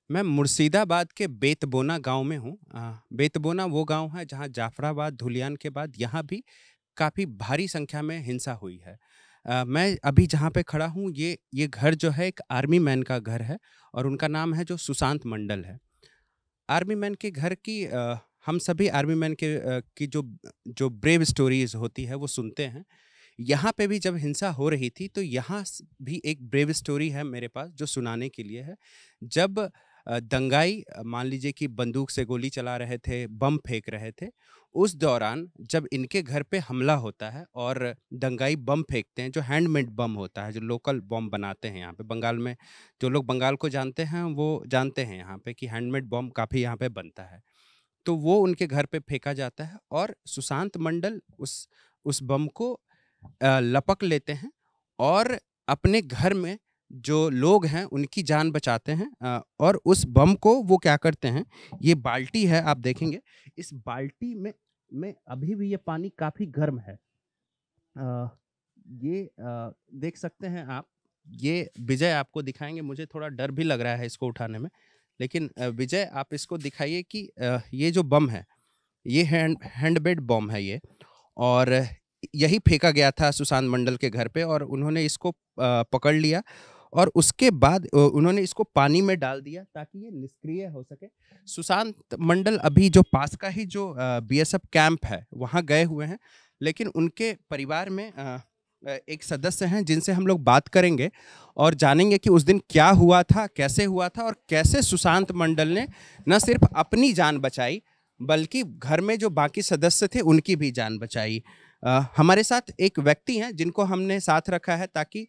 मैं मुर्शिदाबाद के बेतबोना गाँव में हूँ। बेतबोना वो गाँव है जहाँ जाफराबाद, धुलियान के बाद यहाँ भी काफ़ी भारी संख्या में हिंसा हुई है। मैं अभी जहाँ पे खड़ा हूँ ये घर जो है एक आर्मी मैन का घर है और उनका नाम है जो सुशांत मंडल है। आर्मी मैन के घर की हम सभी आर्मी मैन की जो ब्रेव स्टोरीज़ होती है वो सुनते हैं। यहाँ पे भी जब हिंसा हो रही थी तो यहाँ भी एक ब्रेव स्टोरी है मेरे पास जो सुनाने के लिए है। जब दंगाई मान लीजिए कि बंदूक से गोली चला रहे थे, बम फेंक रहे थे, उस दौरान जब इनके घर पे हमला होता है और दंगाई बम फेंकते हैं जो हैंडमेड बम होता है, जो लोकल बम बनाते हैं यहाँ पे बंगाल में। जो लोग बंगाल को जानते हैं वो जानते हैं यहाँ पे कि हैंडमेड बम काफ़ी यहाँ पे बनता है। तो वो उनके घर पे फेंका जाता है और सुशांत मंडल उस बम को लपक लेते हैं और अपने घर में जो लोग हैं उनकी जान बचाते हैं। और उस बम को वो क्या करते हैं, ये बाल्टी है आप देखेंगे, इस बाल्टी में अभी भी ये पानी काफ़ी गर्म है। अ, ये देख सकते हैं आप, ये विजय आपको दिखाएँगे, मुझे थोड़ा डर भी लग रहा है इसको उठाने में। लेकिन विजय आप इसको दिखाइए कि ये जो बम है, ये हैंडमेड बम है ये और यही फेंका गया था सुशांत मंडल के घर पे और उन्होंने इसको पकड़ लिया और उसके बाद उन्होंने इसको पानी में डाल दिया ताकि ये निष्क्रिय हो सके। सुशांत मंडल अभी जो पास का ही जो बीएसएफ कैंप है, वहाँ गए हुए हैं, लेकिन उनके परिवार में एक सदस्य हैं जिनसे हम लोग बात करेंगे और जानेंगे कि उस दिन क्या हुआ था, कैसे हुआ था और कैसे सुशांत मंडल ने न सिर्फ अपनी जान बचाई बल्कि घर में जो बाकी सदस्य थे उनकी भी जान बचाई। हमारे साथ एक व्यक्ति हैं जिनको हमने साथ रखा है ताकि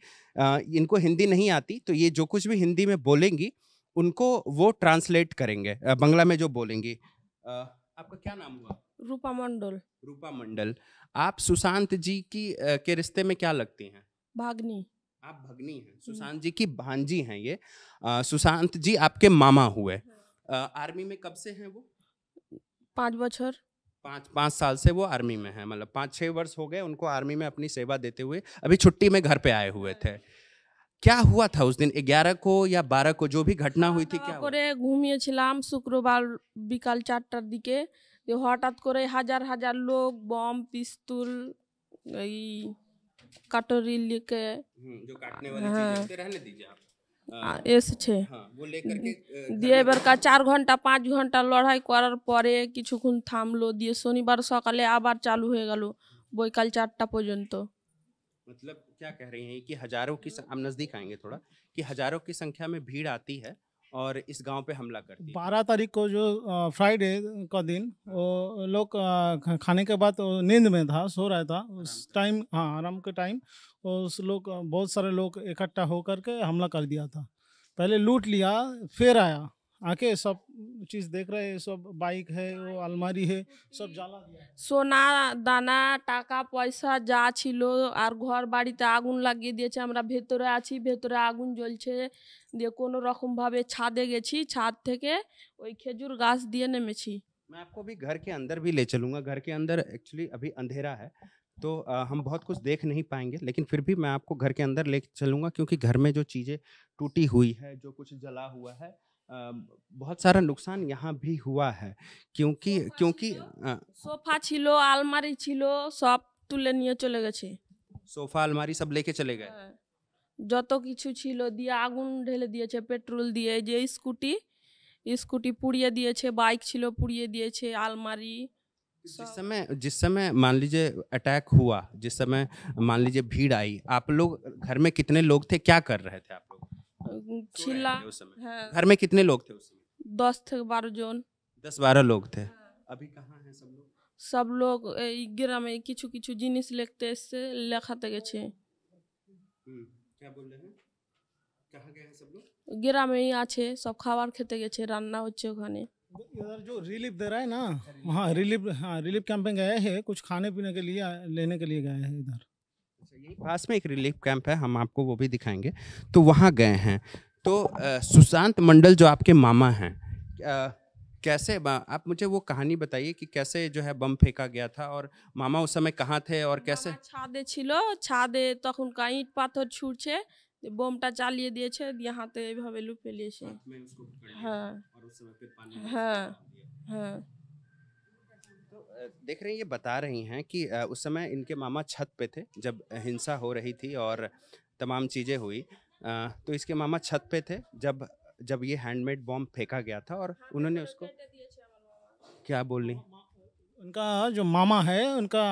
इनको हिंदी नहीं आती तो ये जो कुछ भी हिंदी में बोलेंगी उनको वो ट्रांसलेट करेंगे बंगला में जो बोलेंगी। आपका क्या नाम हुआ? रूपा मंडल। रूपा मंडल। आप सुशांत जी के रिश्ते में क्या लगती हैं? भागनी। आप भगनी हैं, सुशांत जी की भांजी हैं ये। सुशांत जी आपके मामा हुए। आर्मी में कब से हैं वो? 5 बছর। 5 साल से वो आर्मी में हैं, मतलब 5-6 वर्ष हो गए उनको आर्मी में अपनी सेवा देते हुए, अभी छुट्टी में घर पे आए हुए थे। क्या हुआ था उस दिन 11 को या 12 को जो भी घटना हुई थी, খাওয়া क्या हुआ? করে ঘুমিয়েছিলাম শুক্রবার বিকাল 4টার দিকে। দিয়ে হঠাৎ করে হাজার হাজার লোক বম পিস্তল এই কাটরি লিকে जो काटने वाली चीजें হ্যাঁ होती है, रहने दीजिए आप। এসেছে। हाँ, वो लेकर के घर দিয়ে में এবারকার घुसे। 4 ঘন্টা 5 ঘন্টা লড়াই করার পরে কিছুক্ষণ থামলো, দিয়ে শনিবার সকালে আবার চালু হয়ে গেল বৈকাল 4টা পর্যন্ত। मतलब क्या कह रही हैं कि हजारों की हम नजदीक आएंगे थोड़ा, कि हजारों की संख्या में भीड़ आती है और इस गांव पे हमला करती है। 12 तारीख को जो फ्राइडे का दिन वो लोग खाने के बाद वो नींद में था, सो रहा था उस टाइम। हाँ, आराम के टाइम उस लोग बहुत सारे लोग इकट्ठा होकर के हमला कर दिया था। पहले लूट लिया, फिर आया आके सब चीज़ देख रहे हैं, सब बाइक है, वो अलमारी है, सब जला दिया। সোনা দানা টাকা পয়সা যা ছিল আর ঘর বাড়িতে আগুন লাগিয়ে দিয়েছে। আমরা ভেতরে আছি, ভেতরে আগুন জ্বলছে। দিয়ে কোনো রকমভাবে ছাদে গেছি, ছাদ থেকে ওই খেজুর গাছ দিয়ে নেমেছি। मैं आपको अभी घर के अंदर भी ले चलूँगा। घर के अंदर एक्चुअली अभी अंधेरा है, तो हम बहुत कुछ देख नहीं पाएँगे, लेकिन फिर भी मैं आपको घर के अंदर ले चलूँगा क्योंकि घर में जो चीज़ें टूटी हुई है, जो कुछ जला हुआ है, बहुत सारा नुकसान यहाँ भी हुआ है क्योंकि क्योंकि সোফা ছিল, আলমারি ছিল, সব তুলে নিয়ে চলে গেছে। सोफ़ा, अलमारी सब लेके चले गए। হ্যাঁ, যত কিছু ছিল দিয়ে আগুন ঢেলে দিয়েছে পেট্রোল দিয়ে। এই যে স্কুটি, স্কুটি পুড়িয়ে দিয়েছে, বাইক ছিল পুড়িয়ে দিয়েছে, আলমারি सब। जिस समय मान लीजिए अटैक हुआ, जिस समय मान लीजिए भीड़ आई, आप लोग घर में कितने लोग थे? क्या कर रहे थे आप लोग? सो रहे ছিলা थे उस समय? হ্যাঁ घर में कितने लोग थे उस समय? 10 থেকে 12 জন। 10-12 लोग थे। अभी कहाँ हैं सब लोग? সব লোক এই গ্রামে কিছু কিছু জিনিস লিখতে এসছে, লেখাতে গেছে। क्या बोल रहे हैं? कहाँ गए हैं सब लोग? গ্রামেই আছে, সব খাবার খেতে গেছে, রান্না হচ্ছে ওখানে। इधर जो रिलीफ दे रहा है ना, हाँ रिलीफ कैंप में गए हैं, कुछ खाने पीने के लिए लेने के लिए गए हैं इधर। अच्छा, यही पास में एक रिलीफ कैंप है, हम आपको वो भी दिखाएंगे। तो वहाँ गए हैं। तो सुशांत मंडल जो आपके मामा हैं, कैसे आप मुझे वो कहानी बताइए कि कैसे जो है बम फेंका गया था और मामा उस समय कहाँ थे और कैसे? মামা ছাদে ছিল, ছাদে তখন ইট পাথর ছুটছে, বোমটা চালিয়ে দিয়েছে, দিয়ে হাতে এইভাবে লুপে নিয়েছে। हाथ में उसको पकड़ लिया হ্যাঁ और उस समय फिर पानी में হ্যাঁ उसको डाल दिया। হ্যাঁ। तो देख रहे हैं, ये बता रही हैं कि उस समय इनके मामा छत पे थे जब हिंसा हो रही थी और तमाम चीज़ें हुई। तो इसके मामा छत पे थे जब जब ये हैंडमेड बॉम्ब फेंका गया था और उन्होंने उसको क्या बोल रही? उनका जो मामा है उनका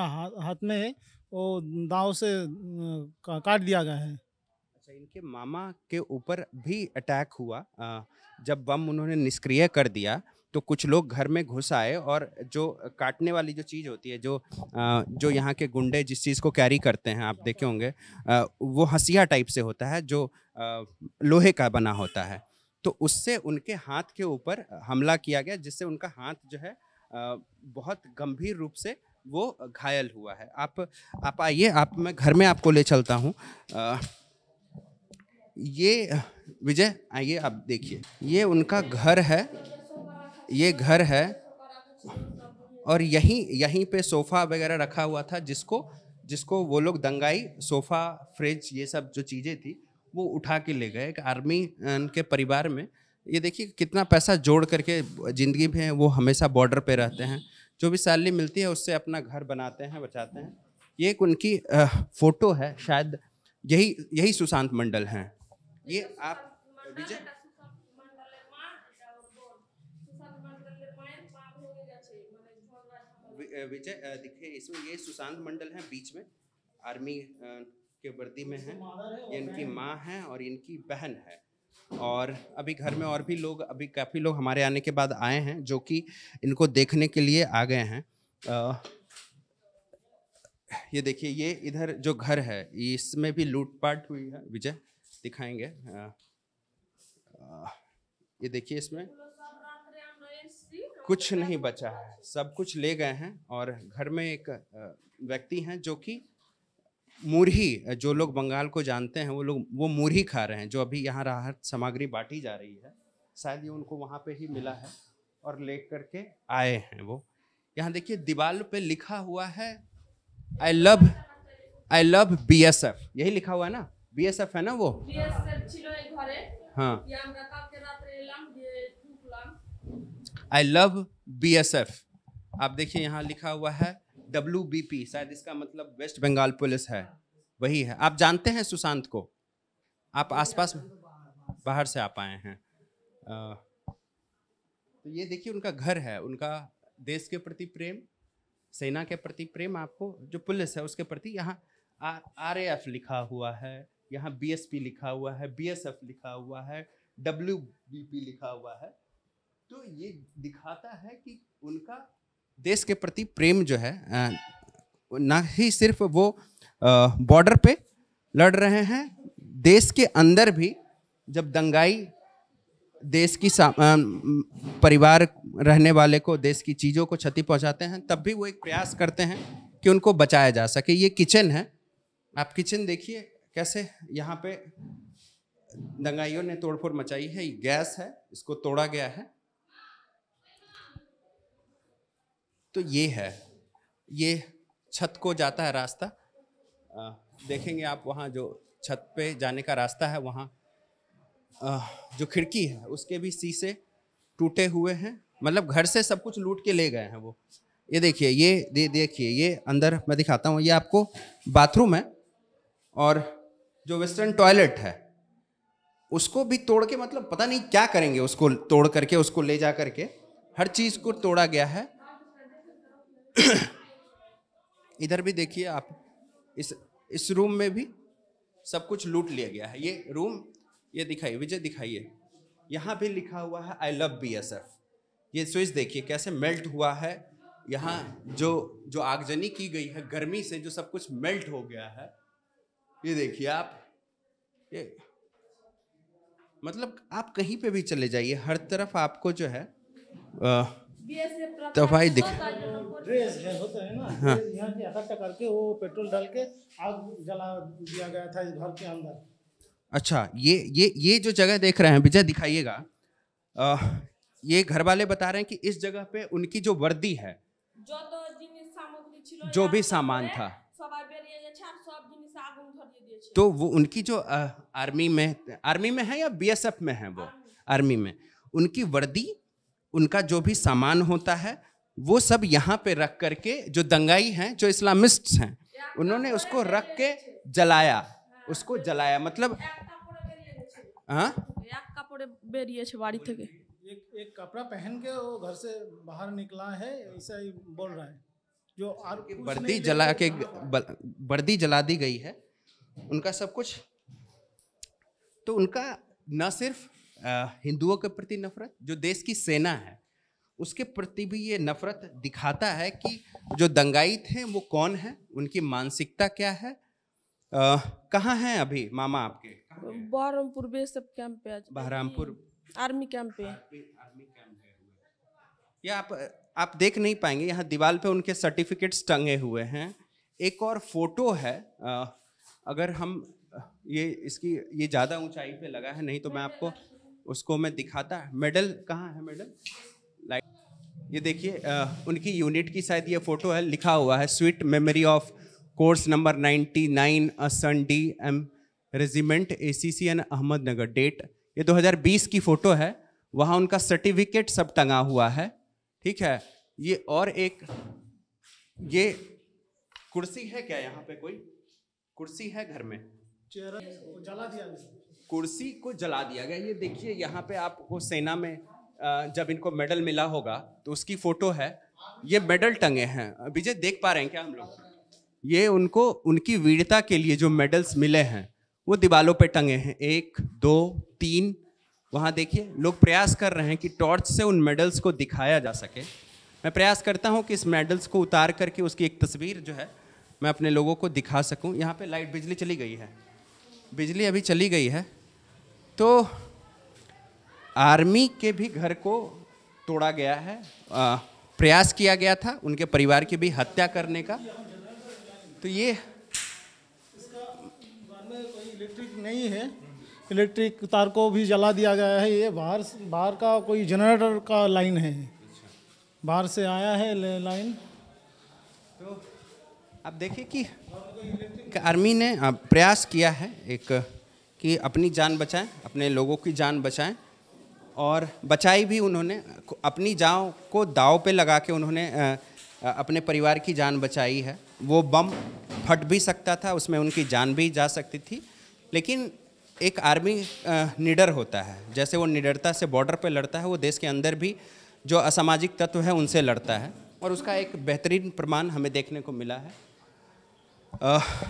हाथ में वो दाव से काट दिया गया है। अच्छा, इनके मामा के ऊपर भी अटैक हुआ। जब बम उन्होंने निष्क्रिय कर दिया तो कुछ लोग घर में घुस आए और जो काटने वाली जो चीज़ होती है, जो यहाँ के गुंडे जिस चीज़ को कैरी करते हैं, आप देखे होंगे, वो हंसिया टाइप से होता है जो लोहे का बना होता है। तो उससे उनके हाथ के ऊपर हमला किया गया, जिससे उनका हाथ जो है बहुत गंभीर रूप से वो घायल हुआ है। आप आइए, मैं घर में आपको ले चलता हूँ। ये विजय आइए, आप देखिए, ये उनका घर है, ये घर है और यहीं पे सोफ़ा वगैरह रखा हुआ था, जिसको वो लोग दंगाई, सोफ़ा, फ्रिज, ये सब जो चीज़ें थी वो उठा के ले गए। एक आर्मी के परिवार में ये देखिए कितना पैसा जोड़ करके ज़िंदगी में वो हमेशा बॉर्डर पे रहते हैं, जो भी सैलरी मिलती है उससे अपना घर बनाते हैं, बचाते हैं। ये एक उनकी फ़ोटो है, शायद यही सुशांत मंडल हैं। ये आप विजय विजय दिखे इसमें, ये सुशांत मंडल हैं बीच में, आर्मी के वर्दी में हैं। ये इनकी माँ हैं और इनकी बहन है। और अभी घर में और भी लोग, अभी काफ़ी लोग हमारे आने के बाद आए हैं जो कि इनको देखने के लिए आ गए हैं। ये देखिए, ये इधर जो घर है इसमें भी लूटपाट हुई है। विजय दिखाएंगे। ये देखिए, इसमें कुछ नहीं बचा है, सब कुछ ले गए हैं। और घर में एक व्यक्ति हैं जो कि मुरही, जो लोग बंगाल को जानते हैं वो मुरही खा रहे हैं, जो अभी यहाँ राहत सामग्री बांटी जा रही है। शायद ये उनको वहाँ पे ही मिला है और ले करके आए हैं वो। यहाँ देखिए दीवार पे लिखा हुआ है आई लव BSF, यही लिखा हुआ है ना, BSF है ना वो। हाँ, आई लव BSF। आप देखिए यहाँ लिखा हुआ है WBP, शायद इसका मतलब वेस्ट बंगाल पुलिस है, वही है। आप जानते हैं सुशांत को? आप आसपास बाहर से आप आए हैं। तो ये देखिए उनका घर है, उनका देश के प्रति प्रेम, सेना के प्रति प्रेम, आपको जो पुलिस है उसके प्रति। यहाँ RAF लिखा हुआ है, यहाँ BSP लिखा हुआ है, BSF लिखा हुआ है, WBP लिखा हुआ है। तो ये दिखाता है कि उनका देश के प्रति प्रेम जो है, ना ही सिर्फ वो बॉर्डर पे लड़ रहे हैं, देश के अंदर भी जब दंगाई देश की परिवार रहने वाले को, देश की चीज़ों को क्षति पहुंचाते हैं, तब भी वो एक प्रयास करते हैं कि उनको बचाया जा सके। ये किचन है, आप किचन देखिए कैसे यहाँ पे दंगाइयों ने तोड़फोड़ मचाई है। ये गैस है, इसको तोड़ा गया है। तो ये है, ये छत को जाता है रास्ता, देखेंगे आप वहाँ जो छत पे जाने का रास्ता है, वहाँ जो खिड़की है उसके भी शीशे टूटे हुए हैं, मतलब घर से सब कुछ लूट के ले गए हैं वो। ये देखिए, ये देखिए, ये अंदर मैं दिखाता हूँ, ये आपको बाथरूम है और जो वेस्टर्न टॉयलेट है उसको भी तोड़ के, मतलब पता नहीं क्या करेंगे उसको तोड़ करके, उसको ले जा करके, हर चीज़ को तोड़ा गया है। इधर भी देखिए आप, इस रूम में भी सब कुछ लूट लिया गया है। ये रूम, ये दिखाइए विजय, दिखाइए, यहाँ भी लिखा हुआ है आई लव BSF। ये स्विच देखिए कैसे मेल्ट हुआ है, यहाँ जो आगजनी की गई है गर्मी से, जो सब कुछ मेल्ट हो गया है। ये देखिए आप, ये मतलब आप कहीं पे भी चले जाइए, हर तरफ आपको जो है दवाई दिख ड्रेस है, होता है ना, हाँ। यहाँ से इकट्ठा करके वो पेट्रोल डाल के आग जला दिया गया था इस घर के अंदर। अच्छा, ये जो जगह देख रहे हैं विजय, दिखाइएगा। ये घर वाले बता रहे हैं कि इस जगह पे उनकी जो वर्दी है, जो भी सामान था, तो वो उनकी जो आर्मी में है या बीएसएफ में है, वो आर्मी में, उनकी वर्दी, उनका जो भी सामान होता है वो सब यहाँ पे रख करके, जो दंगाई हैं, जो इस्लामिस्ट्स हैं, उन्होंने उसको रख के जलाया, उसको जलाया। मतलब हाँ, बाड़ी थे एक कपड़ा पहन के वो घर से बाहर निकला है, ऐसा ही बोल रहा है। जो वर्दी जला के, वर्दी जला दी गई है, उनका सब कुछ। तो उनका न सिर्फ हिंदुओं के प्रति नफरत, जो देश की सेना है उसके प्रति भी ये नफरत दिखाता है कि जो दंगाई थे वो कौन है, उनकी मानसिकता क्या है। कहाँ हैं अभी मामा आपके? बहरमपुर बेस कैंप पे, बहरमपुर आर्मी कैंप पे। ये आप देख नहीं पाएंगे, यहाँ दीवार पे उनके सर्टिफिकेट्स टंगे हुए हैं। एक और फोटो है, अगर हम ये ज़्यादा ऊंचाई पे लगा है, नहीं तो मैं आपको उसको मैं दिखाता। मेडल कहाँ है? मेडल ये देखिए, उनकी यूनिट की शायद ये फोटो है, लिखा हुआ है sweet memory of course number 99 सन D M regiment ACCN Ahmednagar. Date ये 2020 की फोटो है, वहाँ उनका सर्टिफिकेट सब टंगा हुआ है, ठीक है। ये और एक, ये कुर्सी है क्या यहाँ पे? कोई कुर्सी है घर में? जला दिया, कुर्सी को जला दिया गया। ये देखिए यहाँ पे आपको सेना में जब इनको मेडल मिला होगा तो उसकी फोटो है, ये मेडल टंगे हैं। विजय देख पा रहे हैं क्या हम लोग? ये उनको उनकी वीरता के लिए जो मेडल्स मिले हैं वो दीवालों पे टंगे हैं, 1 2 3। वहाँ देखिए लोग प्रयास कर रहे हैं कि टॉर्च से उन मेडल्स को दिखाया जा सके। मैं प्रयास करता हूँ कि इस मेडल्स को उतार करके उसकी एक तस्वीर जो है मैं अपने लोगों को दिखा सकूँ। यहाँ पे लाइट, बिजली चली गई है, बिजली अभी चली गई है। तो आर्मी के भी घर को तोड़ा गया है, प्रयास किया गया था उनके परिवार की भी हत्या करने का। तो ये इसका में कोई इलेक्ट्रिक नहीं है, इलेक्ट्रिक तार को भी जला दिया गया है। ये बाहर का कोई जनरेटर का लाइन है, बाहर से आया है लाइन। तो आप देखिए कि आर्मी ने प्रयास किया है एक कि अपनी जान बचाएं, अपने लोगों की जान बचाएं, और बचाई भी उन्होंने। अपनी जान को दांव पे लगा के उन्होंने अपने परिवार की जान बचाई है। वो बम फट भी सकता था, उसमें उनकी जान भी जा सकती थी, लेकिन एक आर्मी निडर होता है। जैसे वो निडरता से बॉर्डर पे लड़ता है, वो देश के अंदर भी जो असामाजिक तत्व है उनसे लड़ता है, और उसका एक बेहतरीन प्रमाण हमें देखने को मिला है।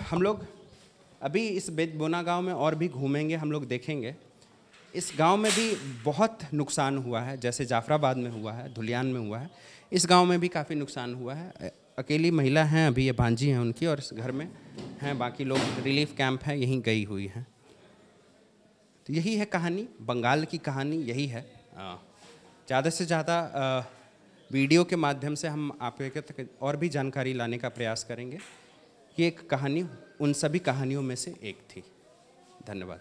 हम लोग अभी इस बेतबोना गांव में और भी घूमेंगे, हम लोग देखेंगे। इस गांव में भी बहुत नुकसान हुआ है, जैसे जाफराबाद में हुआ है, धुलियान में हुआ है, इस गांव में भी काफ़ी नुकसान हुआ है। अकेली महिला हैं अभी, ये भांजी हैं उनकी, और इस घर में हैं बाकी लोग। रिलीफ कैंप है, यहीं गई हुई हैं। तो यही है कहानी, बंगाल की कहानी यही है। ज़्यादा से ज़्यादा वीडियो के माध्यम से हम आप तक और भी जानकारी लाने का प्रयास करेंगे। ये एक कहानी उन सभी कहानियों में से एक थी। धन्यवाद।